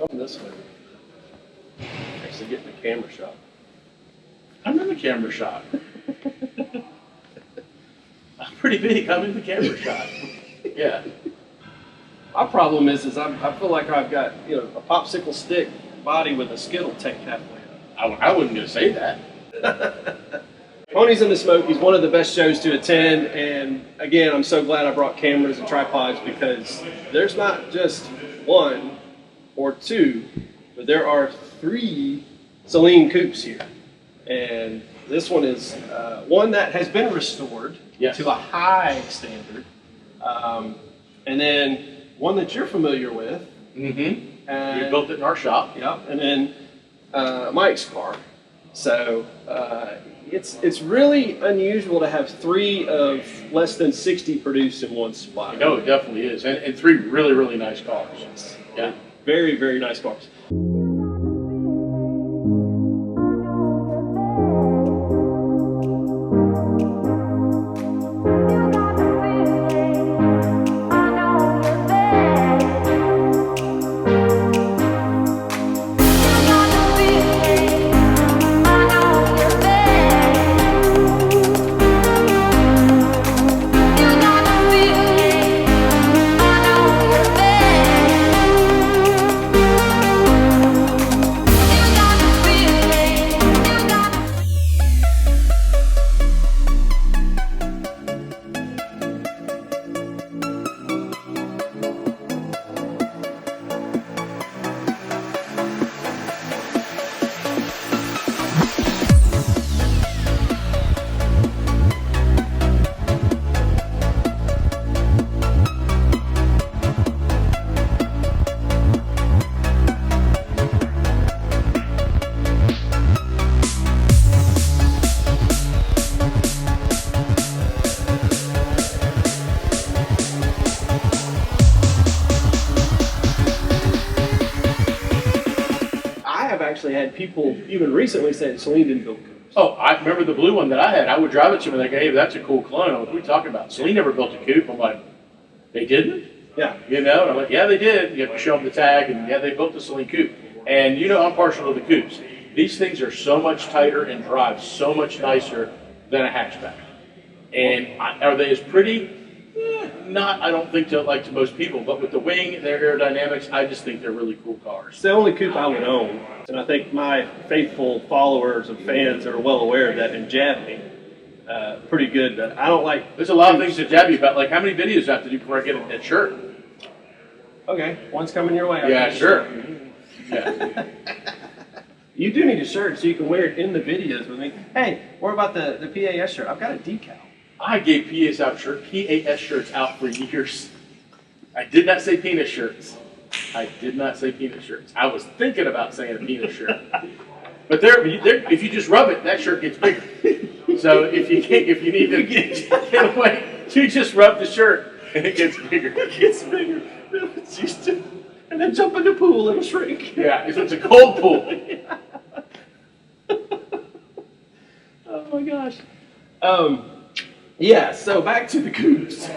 Come this way. Actually get in the camera shot. I'm in the camera shot. I'm pretty big. I'm in the camera shot. Yeah. My problem is I feel like I've got, you know, a popsicle stick body with a skittle taped halfway up. I wasn't going to say that. Ponies and the Smokies, one of the best shows to attend, and again, I'm so glad I brought cameras and tripods because there's not just one or two, but there are 3 Saleen coupes here. And this one is one that has been restored to a high standard. And then one that you're familiar with. Mm-hmm. We built it in our shop. Yep. And then Mike's car. So it's really unusual to have 3 of less than 60 produced in one spot. No, it definitely is. And 3 really, really nice cars. Yeah. Very, very nice cars. Actually had people even recently say Saleen didn't build coupes. Oh, I remember the blue one that I had. I would drive it to them and they go, hey, that's a cool clone. I'm like, what are you talking about? Saleen never built a coupe. I'm like, they didn't? Yeah. You know? And I'm like, yeah, they did. You have to show them the tag, and yeah, they built the Saleen coupe. And you know I'm partial to the coupes. These things are so much tighter and drive so much nicer than a hatchback. And are they as pretty? Not, I don't think, to most people, but with the wing, their aerodynamics, I just think they're really cool cars. It's the only coupe I would own, and I think my faithful followers and fans are well aware of that and jab me pretty good. But I don't like. There's a lot of things to jab you about, like how many videos I have to do before I get a shirt. Okay, one's coming your way. Yeah, sure. Yeah. You do need a shirt so you can wear it in the videos with me. Hey, what about the PAS shirt? I've got a decal. I gave PAS shirts out for years. I did not say penis shirts. I did not say penis shirts. I was thinking about saying a penis shirt. But if you just rub it, that shirt gets bigger. So if you need to get away, you just rub the shirt and it gets bigger. It gets bigger. It's used to, and then jump in the pool, it'll shrink. Yeah, if it's a cold pool. Oh my gosh. Yeah, so back to the coupes.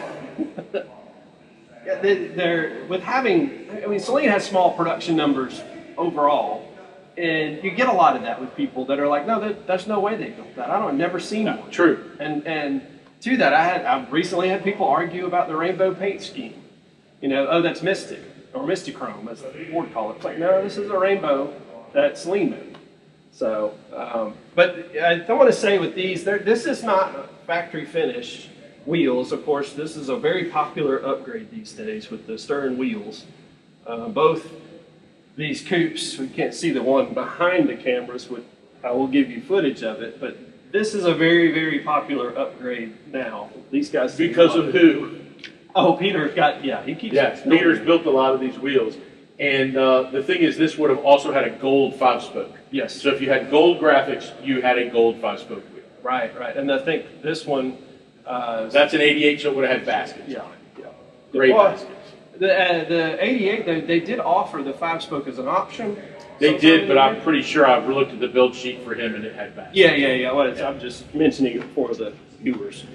They're with having, I mean, Saleen has small production numbers overall, and you get a lot of that with people that are like, no, there's no way they built that. I've never seen one. True. And to that, I've recently had people argue about the rainbow paint scheme. You know, oh, that's Mystic, or Mystichrome, as Ford call it. It's like, no, this is a rainbow that Saleen made. So, but I want to say with these, this is not factory finish wheels. Of course, this is a very popular upgrade these days with the stern wheels. Both these coupes, we can't see the one behind the cameras, I will give you footage of it, but this is a very, very popular upgrade now. These guys. Because of who? Oh, Peter's got, yeah, he keeps. Yes, Peter's built a lot of these wheels. And the thing is, this would have also had a gold 5-spoke. Yes. So if you had gold graphics, you had a gold 5-spoke wheel. Right, right. And I think this one... that's an 88, so it would have had baskets. Yeah, yeah. Great baskets. The 88, they did offer the 5-spoke as an option. They did, but I'm pretty sure I've looked at the build sheet for him and it had baskets. Yeah. Well, I'm just mentioning it for the viewers.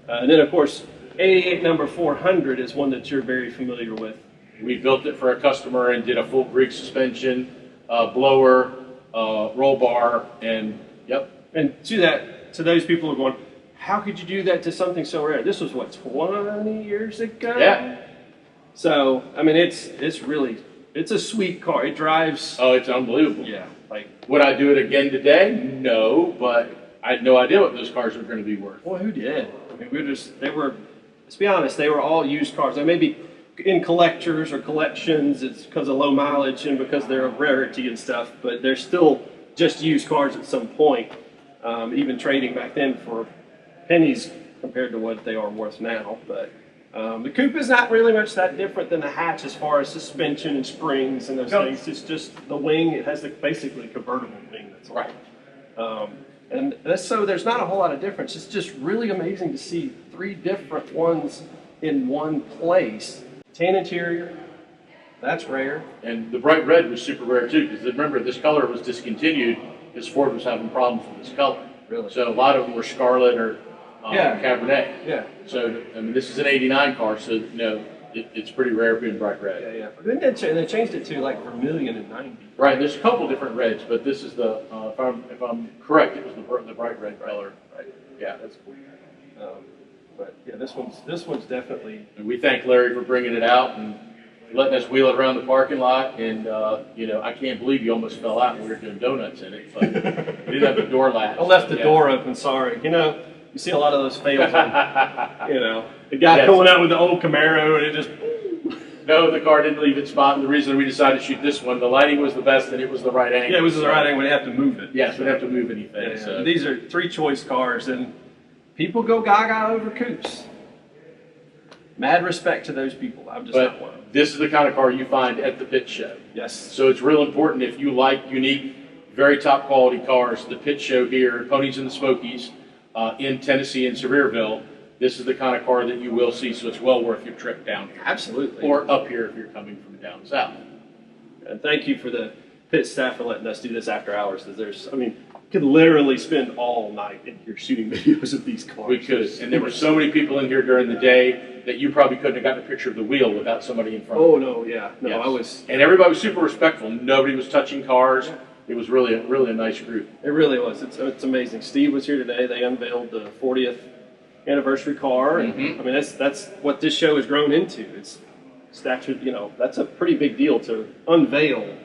And then, of course, 88 number 400 is one that you're very familiar with. We built it for a customer and did a full Greek suspension, blower, roll bar, and yep. And to those people who are going, how could you do that to something so rare? This was what, 20 years ago? Yeah. So, I mean, it's a sweet car. It drives. Oh, it's unbelievable. Yeah. Like, would I do it again today? No, but I had no idea what those cars were going to be worth. well, who did? I mean, let's be honest, they were all used cars. They may be in collectors or collections, it's because of low mileage and because they're a rarity and stuff, but they're still just used cars at some point, even trading back then for pennies compared to what they are worth now. But the coupe is not really much that different than the hatch as far as suspension and springs and those things. It's just the wing. It has basically convertible wing. That's all. Right. And so there's not a whole lot of difference. It's just really amazing to see 3 different ones in one place. Tan interior, that's rare. And the bright red was super rare too, because remember, this color was discontinued because Ford was having problems with this color. Really? So a lot of them were scarlet or Cabernet. Yeah. So, I mean, this is an 89 car, so, it's pretty rare being bright red. Yeah. But then they changed it to like vermilion and 90. Right, there's a couple different reds, but this is the, if I'm correct, it was the bright red color. Right. Yeah. That's cool. But yeah, this one's definitely. And we thank Larry for bringing it out and letting us wheel it around the parking lot. And, I can't believe you almost fell out when we were doing donuts in it, but we didn't have the door latch. I left the door open, sorry. You see a lot of those fails. The guy going out with the old Camaro and it just. No, the car didn't leave its spot, and the reason we decided to shoot this one, the lighting was the best and it was the right angle. Yeah, it was the right angle. We'd have to move it. Yes, we'd have to move anything. Yeah. So. These are 3 choice cars, and people go gaga over coupes. Mad respect to those people. I'm just not one of them. This is the kind of car you find at the pit show. Yes. So it's real important if you like unique, very top quality cars. The pit show here, Ponies and the Smokies, in Tennessee in Sevierville. This is the kind of car that you will see, so it's well worth your trip down here. Absolutely. Or up here if you're coming from down south. And thank you for the pit staff for letting us do this after hours. Because could literally spend all night in here shooting videos of these cars. We could, and there were so many people in here during the day that you probably couldn't have gotten a picture of the wheel without somebody in front of you. Oh no, yeah, no, yes. I was. And everybody was super respectful. Nobody was touching cars. It was really a nice group. It really was. It's amazing. Steve was here today. They unveiled the 40th anniversary car, and that's what this show has grown into. It's statute. That's a pretty big deal to unveil.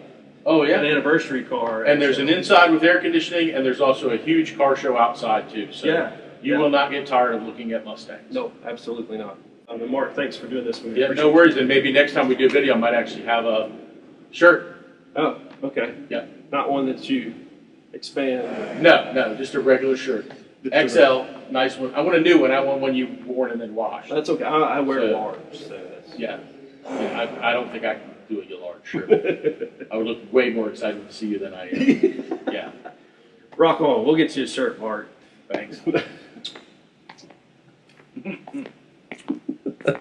Oh yeah, an anniversary car. And there's an inside with air conditioning, and there's also a huge car show outside too. So you will not get tired of looking at Mustangs. No, absolutely not. And Mark, thanks for doing this. Yeah, no worries. And maybe next time we do a video, I might actually have a shirt. Oh, okay. Yeah. Not one that you expand. No, just a regular shirt. XL, nice one. I want a new one. I want one you've worn and then washed. That's okay. I wear large, so that's. Yeah. I don't think I can do a large shirt. I would look way more excited to see you than I am. Yeah. Rock on. We'll get you a shirt, Mark. Thanks.